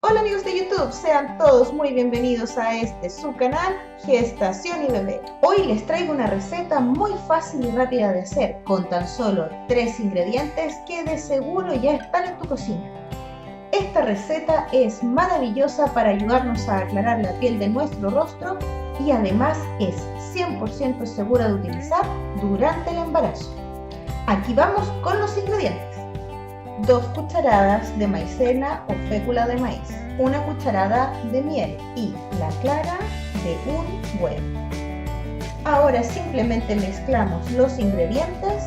Hola amigos de YouTube, sean todos muy bienvenidos a su canal Gestación y Bebé. Hoy les traigo una receta muy fácil y rápida de hacer con tan solo 3 ingredientes que de seguro ya están en tu cocina. Esta receta es maravillosa para ayudarnos a aclarar la piel de nuestro rostro y además es 100% segura de utilizar durante el embarazo. Aquí vamos con los ingredientes. 2 cucharadas de maicena o fécula de maíz, 1 cucharada de miel y la clara de un huevo. Ahora simplemente mezclamos los ingredientes,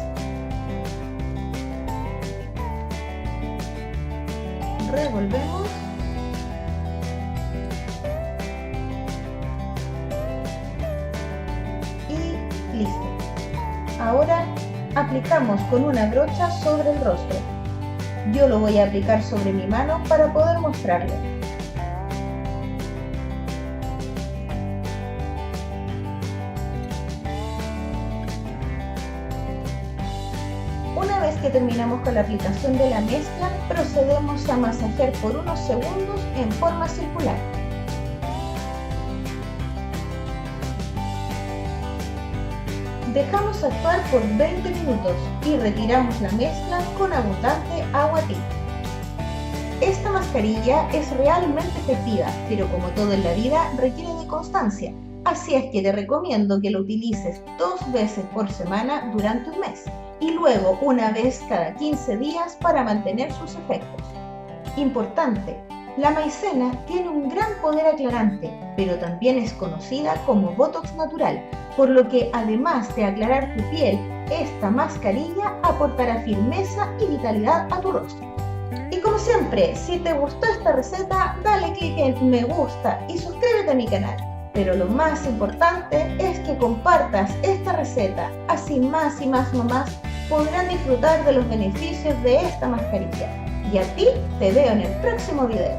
revolvemos y listo. Ahora aplicamos con una brocha sobre el rostro. Yo lo voy a aplicar sobre mi mano para poder mostrarlo. Una vez que terminamos con la aplicación de la mezcla, procedemos a masajear por unos segundos en forma circular. Dejamos actuar por 20 minutos y retiramos la mezcla con abundante agua tibia. Esta mascarilla es realmente efectiva, pero como todo en la vida requiere de constancia, así es que te recomiendo que lo utilices 2 veces por semana durante un mes y luego una vez cada 15 días para mantener sus efectos. Importante, la maicena tiene un gran poder aclarante, pero también es conocida como Botox natural, por lo que además de aclarar tu piel, esta mascarilla aportará firmeza y vitalidad a tu rostro. Y como siempre, si te gustó esta receta, dale click en me gusta y suscríbete a mi canal. Pero lo más importante es que compartas esta receta, así más y más mamás podrán disfrutar de los beneficios de esta mascarilla. Y a ti te veo en el próximo video.